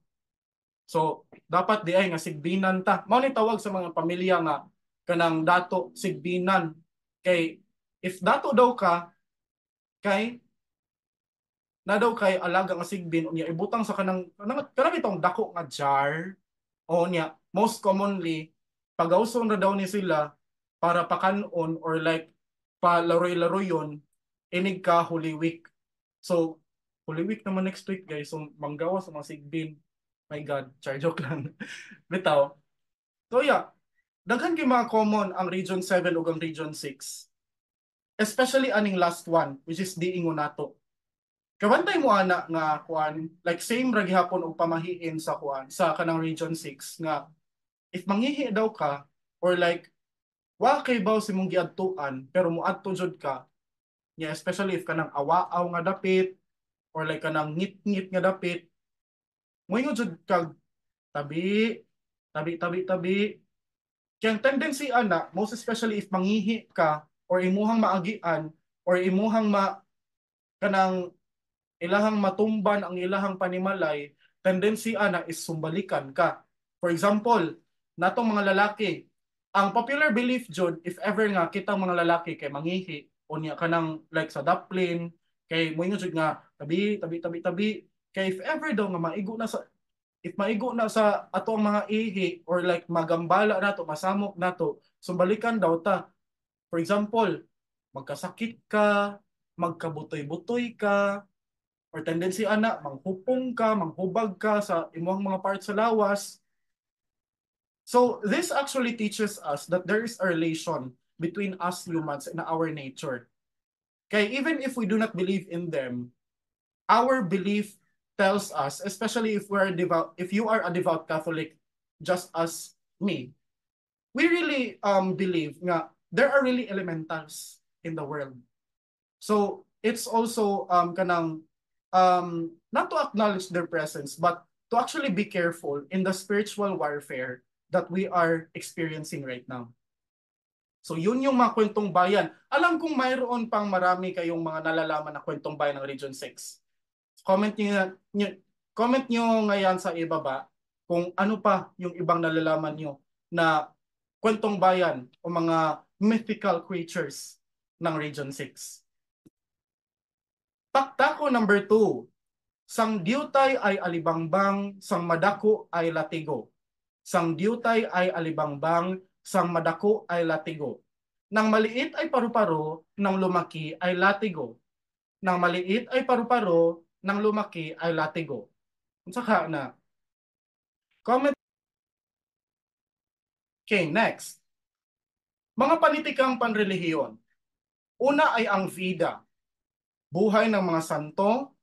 So dapat di ay nga sigbinan ta, mao ni tawag sa mga pamilya nga kanang dato sigbinan, kay if dato daw ka kay na daw kay alaga nga sigbin unya ibutang sa kanang itong dako nga jar, o niya most commonly pagawson na daw ni sila para pakanon or like palaroy-laroyon inig ka Holy Week. So Holy Week naman next week, guys, so manggawa sa mga sigbin. My God, char, joke lang. Bitaw. So yeah, daghan kay mga common ang Region 7 ug ang Region 6. Especially aning last one, which is diingon nato. Kabantay mo ana nga kuan, like same ra gihapon og pamahiin sa kuan sa kanang Region 6 nga if manghihi daw ka or like wa kay baw si mong giadtuan pero muadto jud ka, yeah, especially if kanang awaaw nga dapit or like kanang ngit-ngit nga dapit, moingon jud kag tabi tabi. Kaya ang tendency ana, most especially if manghihi ka or imuhang maagian or imuhang kanang ilahang matumban ang ilahang panimalay, tendency ana is sumbalikan ka. For example, natong mga lalaki, ang popular belief jud if ever nga kitang mga lalaki kay manghihi unya kanang like sa daplin kay moingon jud nga tabi kay if ever daw nga maigo na sa ato ang mga ihi or like magambala nato, masamok nato, sumbalikan daw ta. For example, magkasakit ka, magkabutoy-butoy ka, or tendency ana manghupong ka, manghubag ka sa imong mga parts sa lawas. So this actually teaches us that there is a relation between us humans and our nature. Kaya even if we do not believe in them, our belief tells us, especially if if you are a devout Catholic, just as me, we really believe nga there are really elementals in the world. So it's also kanang not to acknowledge their presence, but to actually be careful in the spiritual warfare that we are experiencing right now. So yun yung mga kwentong bayan. Alam kong mayroon pang marami kayong mga nalalaman na kwentong bayan ng Region 6. Comment nyo ngayon sa ibaba kung ano pa yung ibang nalalaman nyo na kwentong bayan o mga mythical creatures ng Region 6. Taktako number 2. Sang diutay ay alibangbang, sang madako ay latigo. Sang diutay ay alibangbang, sang madako ay latigo. Nang maliit ay paru-paro, nang lumaki ay latigo. Nang maliit ay paru-paro, nang lumaki ay latigo. Saka na. Comment. Okay, next. Mga panitikang panrelihiyon. Una ay ang Vida, buhay ng mga santo,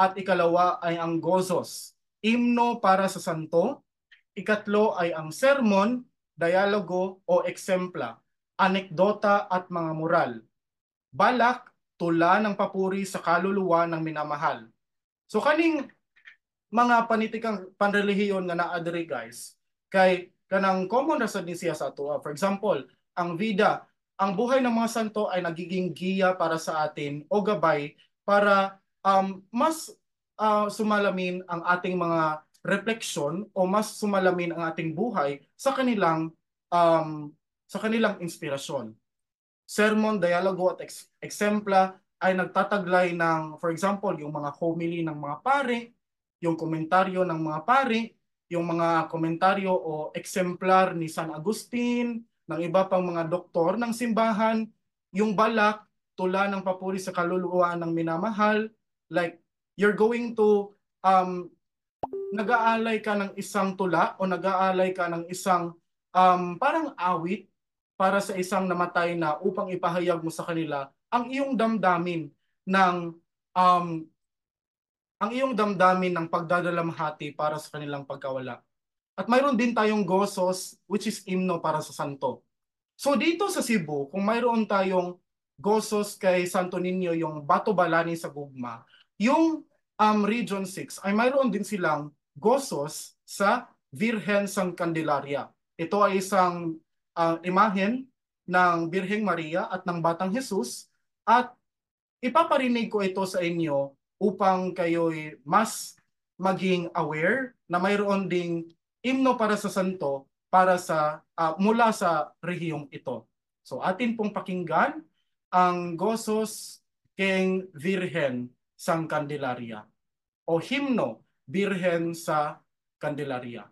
at ikalawa ay ang Gozos, himno para sa santo. Ikatlo ay ang sermon, dialogo o eksempla, anekdota at mga moral. Balak, tula ng papuri sa kaluluwa ng minamahal. So kaning mga panitikang panrelihiyon nga naa diri guys, kay kanang common ra sad ni siya sa ato. For example, ang Vida, ang buhay ng mga santo ay nagiging giya para sa atin o gabay para mas sumalamin ang ating mga refleksyon o mas sumalamin ang ating buhay sa kanilang inspirasyon. Sermon, dialogo at eksempla ay nagtataglay ng, for example, yung mga homily ng mga pare, yung komentaryo ng mga pare, yung mga komentaryo o eksemplar ni San Agustin, ng iba pang mga doktor ng simbahan, yung balak, tula ng papuri sa kaluluwa ng minamahal, like you're going to nag-aalay ka ng isang tula o nag-aalay ka ng isang parang awit para sa isang namatay na upang ipahayag mo sa kanila ang iyong damdamin ng pagdadalamhati para sa kanilang pagkawala. At mayroon din tayong Gozos, which is himno para sa santo. So dito sa Cebu, kung mayroon tayong Gozos kay Santo Niño, yung Bato Balani sa Gugma, yung Region 6 ay mayroon din silang Gozos sa Virgen sang Candelaria. Ito ay isang imahen ng Birheng Maria at ng Batang Jesus, at ipaparinig ko ito sa inyo upang kayo'y mas maging aware na mayroon ding himno para sa santo para sa mula sa rehiyong ito. So atin pong pakinggan ang Gozos keng Virgen sang Candelaria o himno Birhen sa Candelaria.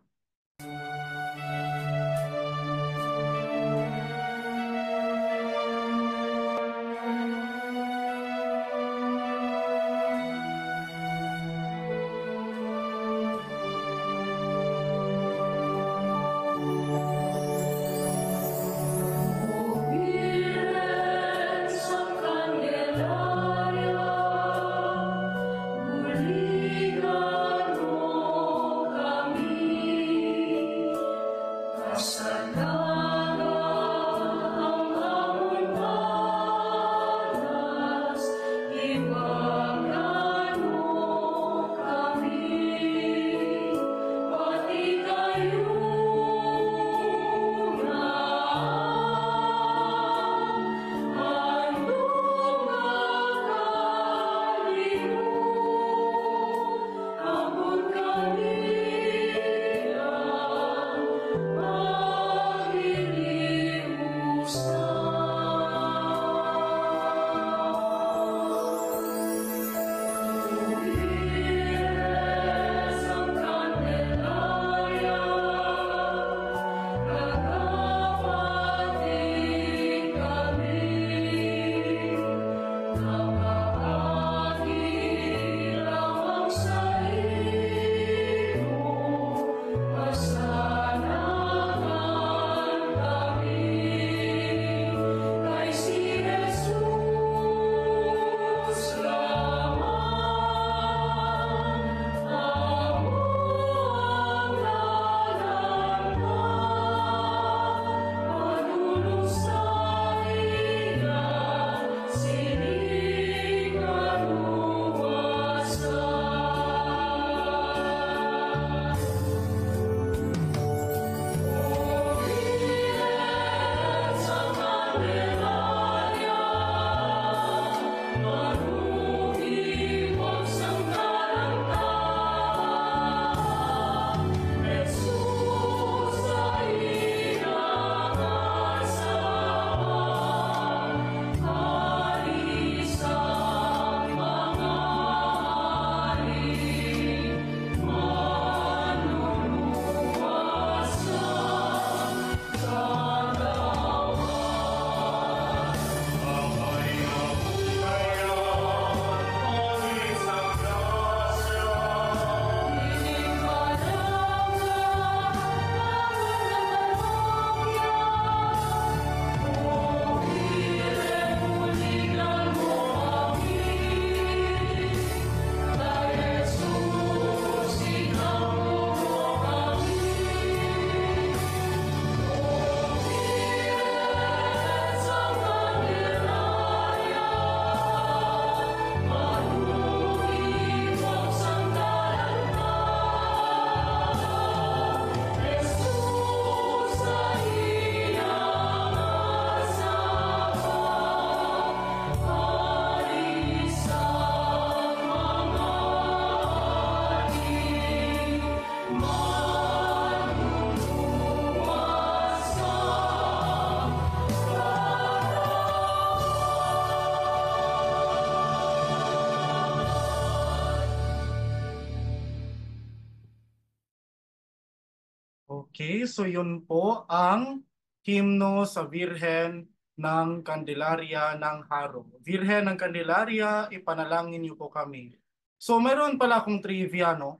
Okay, so yun po ang himno sa Birhen ng Candelaria ng Haro. Birhen ng Candelaria, ipanalangin niyo po kami. So meron pala akong trivia, no?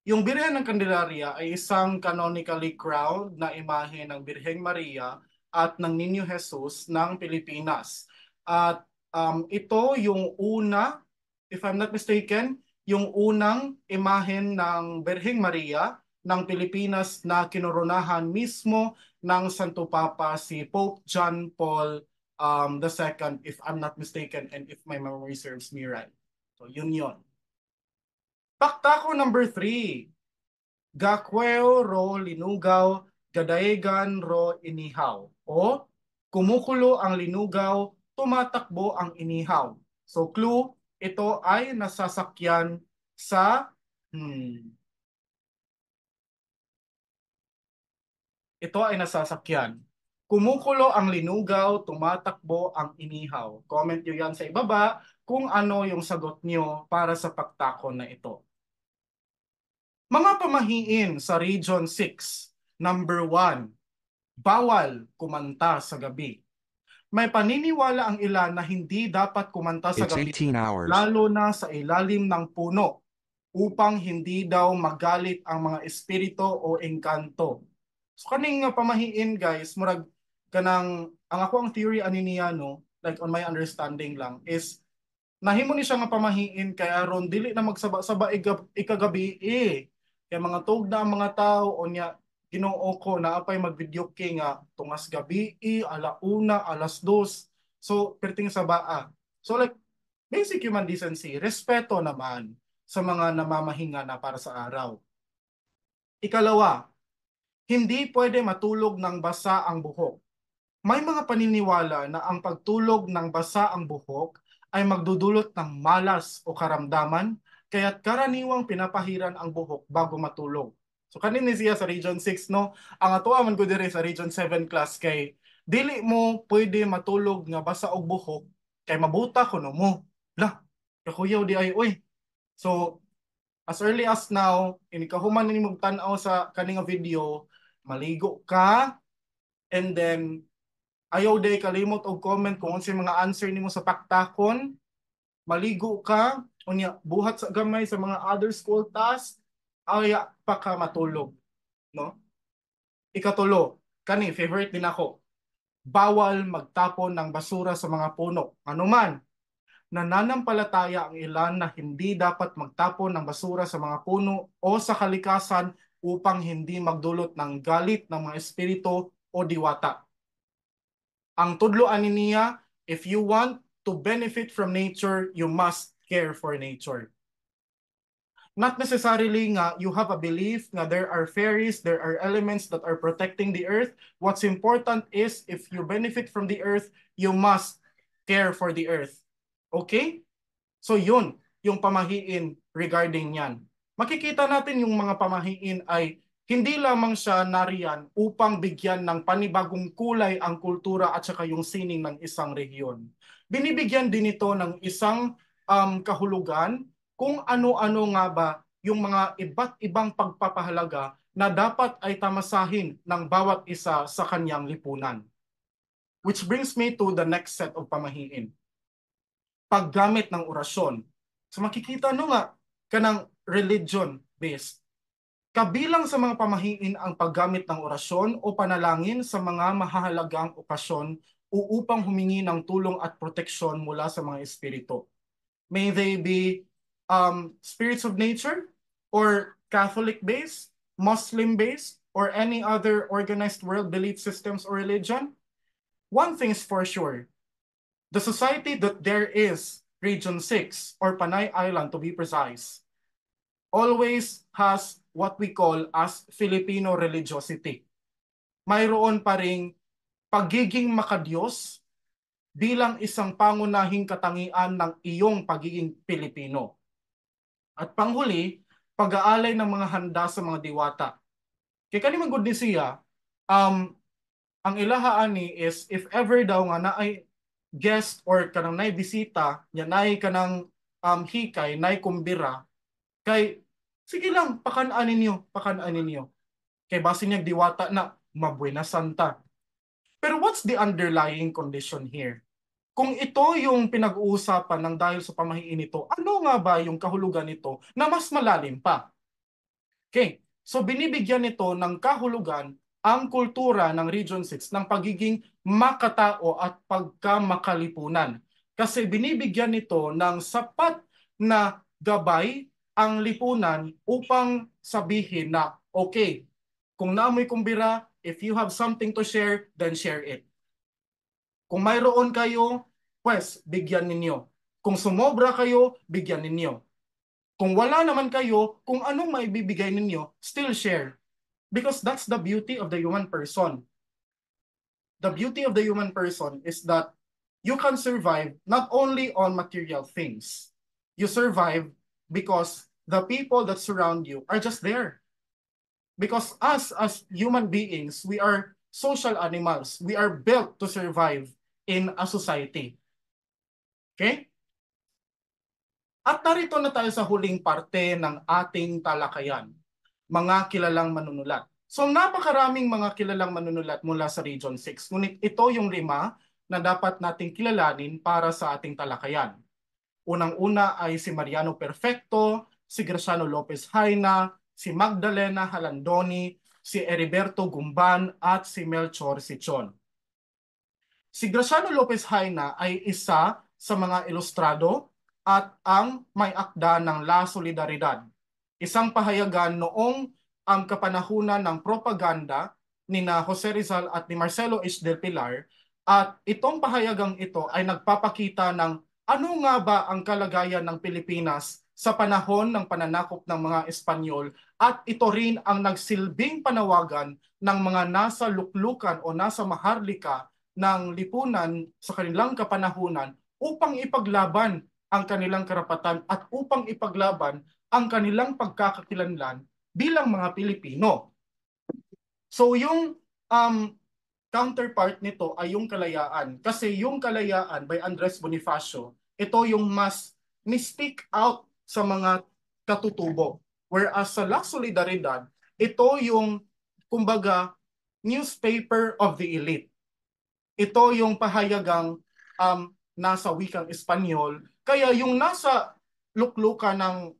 Yung Birhen ng Candelaria ay isang canonically crowned na imahe ng Birheng Maria at ng Niño Jesus ng Pilipinas. At ito yung una, if I'm not mistaken, yung unang imahen ng Birheng Maria ng Pilipinas na kinoronahan mismo ng Santo Papa si Pope John Paul II, if I'm not mistaken, and if my memory serves me right. So yun yun. Paktako number 3. Gakweo ro linugaw, gadaegan ro inihaw. O, kumukulo ang linugaw, tumatakbo ang inihaw. So clue, ito ay nasasakyan sa ito ay nasasakyan. Kumukulo ang linugaw, tumatakbo ang inihaw. Comment nyo yan sa ibaba kung ano yung sagot nyo para sa paktako na ito. Mga pamahiin sa Region 6. Number 1, bawal kumanta sa gabi. May paniniwala ang ilan na hindi dapat kumanta sa It's gabi, 18 hours. lalo na sa ilalim ng puno, upang hindi daw magalit ang mga espiritu o engkanto. So kaning nga pamahiin guys, murag kanang ang ako ang theory ani niya no, like on my understanding lang is nahimo ni siya nga pamahiin kay aron dili na magsaba-saba ikagabi kay mga tug na ang mga tao o niya Ginoo ko na apay mag-video kay nga tungas gabi, alauna, alas 2. So perting sa baa. So like basic human decency, respeto naman sa mga namamahinga na para sa araw. Ikalawa, hindi pwede matulog ng basa ang buhok. May mga paniniwala na ang pagtulog ng basa ang buhok ay magdudulot ng malas o karamdaman, kaya't karaniwang pinapahiran ang buhok bago matulog. So kanin ni siya sa Region 6, no? Ang atoa man ko dire sa Region 7 class kay dili mo pwede matulog nga basa og buhok kay mabuta kuno mo. Lah, kakuyaw di ay oy. So as early as now, inikahuman ni mong tan-aw sa kaning video, maligo ka and then ayaw day kalimot og comment kung unsay mga answer nimo sa paktakon. Maligo ka, unya buhat sa gamay sa mga other school tasks, aya pa ka matulog, no? Ikatulo, kani favorite din ako. Bawal magtapon ng basura sa mga puno. Ano man, nananampalataya ang ilan na hindi dapat magtapon ng basura sa mga puno o sa kalikasan upang hindi magdulot ng galit ng mga espiritu o diwata. Ang tudloan niya, if you want to benefit from nature, you must care for nature. Not necessarily nga you have a belief nga there are fairies, there are elements that are protecting the earth. What's important is if you benefit from the earth, you must care for the earth. Okay? So yun, yung pamahiin regarding yan. Makikita natin yung mga pamahiin ay hindi lamang siya nariyan upang bigyan ng panibagong kulay ang kultura at saka yung sining ng isang rehiyon. Binibigyan din ito ng isang kahulugan kung ano-ano nga ba yung mga iba't ibang pagpapahalaga na dapat ay tamasahin ng bawat isa sa kanyang lipunan. Which brings me to the next set of pamahiin. Paggamit ng orasyon. So makikita no nga kanang religion-based. Kabilang sa mga pamahiin ang paggamit ng orasyon o panalangin sa mga mahahalagang okasyon o upang humingi ng tulong at proteksyon mula sa mga espiritu. May they be spirits of nature or Catholic-based, Muslim-based, or any other organized world belief systems or religion. One thing is for sure, the society that there is, Region 6, or Panay Island to be precise, always has what we call as Filipino religiosity. Mayroon pa ring pagiging makadiyos bilang isang pangunahing katangian ng iyong pagiging Pilipino. At panghuli, pag-aalay ng mga handa sa mga diwata. Kaya kanimang good ni siya, ang ilahaan ni is if ever daw nga na ay guest or kanang naay bisita, nya naay kanang hikay, naay kumbira, kay sige lang, pakanaan ninyo. Kay base niya diwata na mabuena santa. Pero what's the underlying condition here? Kung ito yung pinag-uusapan ng dahil sa pamahiin nito, ano nga ba yung kahulugan nito na mas malalim pa? Okay, so binibigyan nito ng kahulugan ang kultura ng Region 6 ng pagiging makatao at pagkamakalipunan. Kasi binibigyan nito ng sapat na gabay ang lipunan upang sabihin na, okay, kung naamoy kumbira, if you have something to share, then share it. Kung mayroon kayo, pues bigyan ninyo. Kung sumobra kayo, bigyan ninyo. Kung wala naman kayo, kung anong maibibigay ninyo, still share. Because that's the beauty of the human person. The beauty of the human person is that you can survive not only on material things. You survive because the people that surround you are just there. Because us as human beings, we are social animals. We are built to survive in a society. Okay? At narito na tayo sa huling parte ng ating talakayan, mga kilalang manunulat. So napakaraming mga kilalang manunulat mula sa Region 6, ngunit ito yung 5 na dapat nating kilalanin para sa ating talakayan. Unang-una ay si Mariano Perfecto, si Graciano Lopez Haina, si Magdalena Halandoni, si Heriberto Gumban at si Melchor Sichon. Si Graciano Lopez Haina ay isa sa mga ilustrado at ang may akda ng La Solidaridad, isang pahayagan noong ang kapanahunan ng propaganda ni na Jose Rizal at ni Marcelo H. del Pilar, at itong pahayagang ito ay nagpapakita ng ano nga ba ang kalagayan ng Pilipinas sa panahon ng pananakop ng mga Espanyol, at ito rin ang nagsilbing panawagan ng mga nasa luklukan o nasa maharlika ng lipunan sa kanilang kapanahunan upang ipaglaban ang kanilang karapatan at upang ipaglaban ang kanilang pagkakakilanlan bilang mga Pilipino. So yung counterpart nito ay yung kalayaan. Kasi yung kalayaan by Andres Bonifacio, ito yung mas ni-stick out sa mga katutubo. Whereas sa La Solidaridad, ito yung, kumbaga, newspaper of the elite. Ito yung pahayagang nasa wikang Espanyol. Kaya yung nasa luklukan ng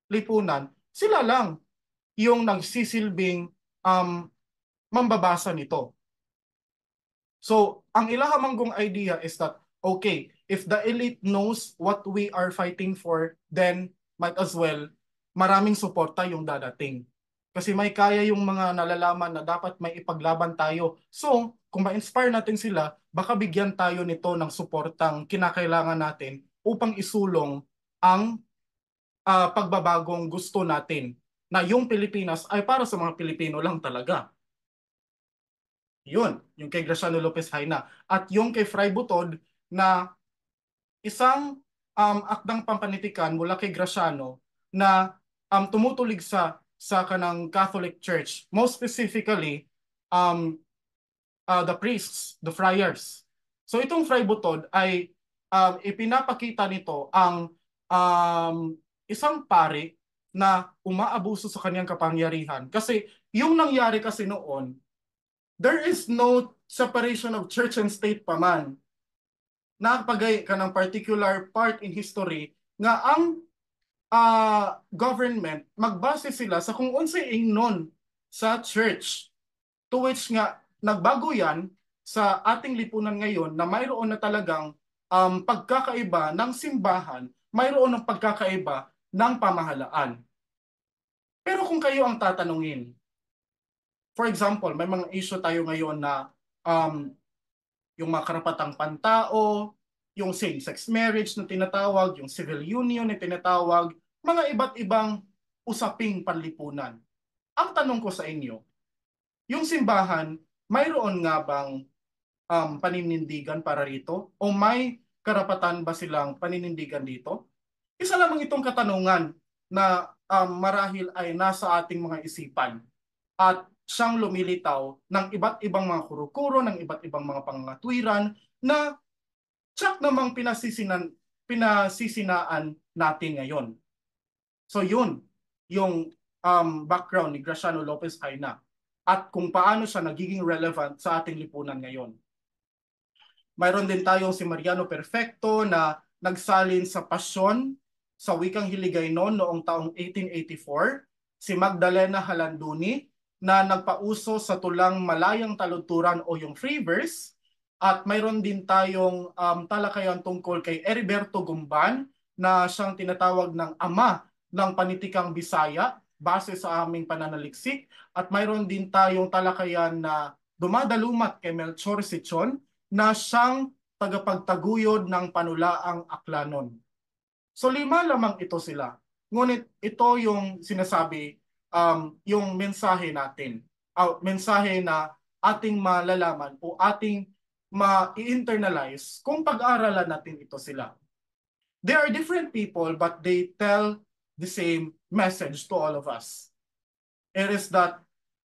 lipunan, sila lang yung nagsisilbing mambabasa nito. So, ang ilahamanggong idea is that, okay, if the elite knows what we are fighting for, then might as well, maraming suporta yung dadating. Kasi may kaya yung mga nalalaman na dapat may ipaglaban tayo. So, kung ma-inspire natin sila, baka bigyan tayo nito ng suportang kinakailangan natin upang isulong ang pagbabagong gusto natin, na yung Pilipinas ay para sa mga Pilipino lang talaga. Yun, yung kay Graciano Lopez Haina. At yung kay Fray Butod na isang akdang pampanitikan mula kay Graciano na tumutulig sa kanang Catholic Church. Most specifically, the priests, the friars. So itong Fray Butod ay ipinapakita nito ang isang pari na umaabuso sa kanyang kapangyarihan. Kasi yung nangyari kasi noon, there is no separation of church and state pa man. Nakapagay ka ng particular part in history nga ang government, magbase sila sa kung unsay ingnon sa church. To which nga, nagbago yan sa ating lipunan ngayon na mayroon na talagang pagkakaiba ng simbahan, mayroon ng pagkakaiba ng pamahalaan. Pero kung kayo ang tatanungin, for example, may mga issue tayo ngayon na yung mga karapatang pantao, yung same-sex marriage na tinatawag, yung civil union na tinatawag, mga iba't ibang usaping panlipunan. Ang tanong ko sa inyo, yung simbahan, mayroon nga bang paninindigan para rito? O may karapatan ba silang paninindigan dito? Isa lamang itong katanungan na marahil ay nasa ating mga isipan at siyang lumilitaw ng iba't ibang mga kuro-kuro, ng iba't ibang mga pangatwiran na tsak namang pinasisinaan natin ngayon. So yun, yung background ni Graciano Lopez Haina. at kung paano siya nagiging relevant sa ating lipunan ngayon. Mayroon din tayong si Mariano Perfecto na nagsalin sa pasyon sa wikang Hiligaynon noong taong 1884, si Magdalena Halanduni na nagpauso sa tulang Malayang Taludturan o yung free verse, at mayroon din tayong talakayan tungkol kay Heriberto Gumban na siyang tinatawag ng ama ng panitikang Bisaya base sa aming pananaliksik, at mayroon din tayong talakayan na dumadalumat kay Melchor Sichon na siyang tagapagtaguyod ng panulaang Aklanon. So 5 lamang ito sila. Ngunit ito yung sinasabi, yung mensahe natin. Mensahe na ating malalaman o ating ma-internalize kung pag-aaralan natin ito sila. They are different people but they tell the same message to all of us. It is that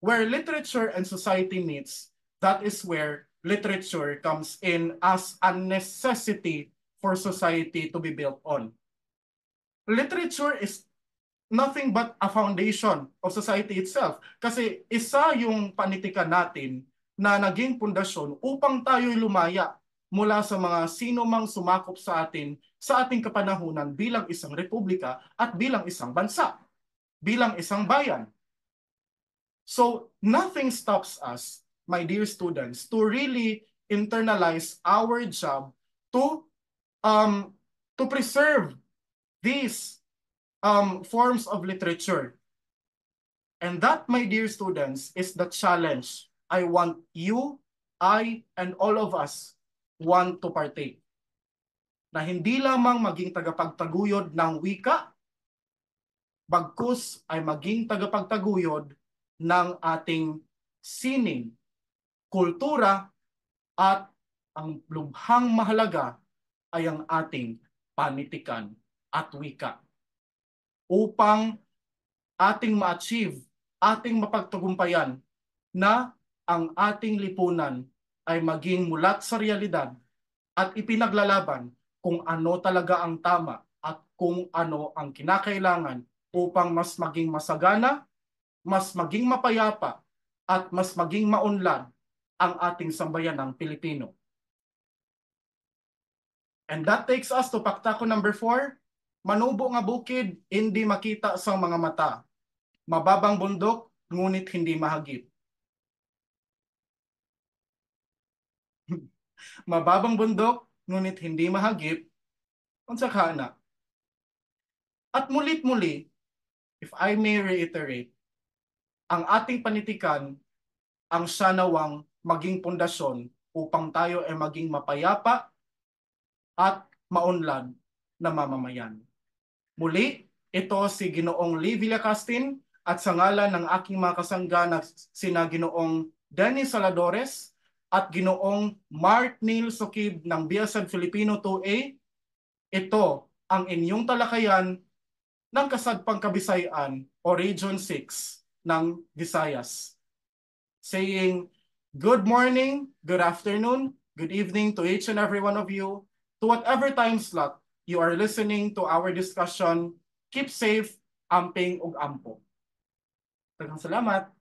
where literature and society meets, that is where literature comes in as a necessity for society to be built on. Literature is nothing but a foundation of society itself. Kasi isa yung panitikan natin na naging pundasyon upang tayo'y lumaya mula sa mga sino mang sumakop sa atin sa ating kapanahunan bilang isang republika at bilang isang bansa, bilang isang bayan. So nothing stops us, my dear students, to really internalize our job to preserve these forms of literature. And that, my dear students, is the challenge I want you, I, and all of us want to partake. Na hindi lamang maging tagapagtaguyod ng wika, bagkus ay maging tagapagtaguyod ng ating sining, kultura, at ang lubhang mahalaga ay ang ating panitikan at wika. Upang ating ma-achieve, ating mapagtagumpayan na ang ating lipunan ay maging mulat sa realidad at ipinaglalaban kung ano talaga ang tama at kung ano ang kinakailangan upang mas maging masagana, mas maging mapayapa, at mas maging maunlad ang ating sambayanang Pilipino. And that takes us to Paktako number 4. Manubo nga bukid, hindi makita sa mga mata. Mababang bundok, ngunit hindi mahagip. Mababang bundok, ngunit hindi mahagip. Unsa ka na? At mulit-muli, if I may reiterate, ang ating panitikan ang siya nawang maging pundasyon upang tayo ay maging mapayapa at maunlad na mamamayan. Muli, ito si Ginoong Lee Villacastin at sa ngalan ng aking mga kasangga na sina Ginoong Dennis Saladores at Ginoong Mark Neil Sokib ng Biasad Filipino 2A, ito ang inyong talakayan ng Kasadpang Kabisayan o Region 6 ng Visayas. Saying, good morning, good afternoon, good evening to each and every one of you, to whatever time slot you are listening to our discussion. Keep safe, amping ug ampo. Daghang salamat.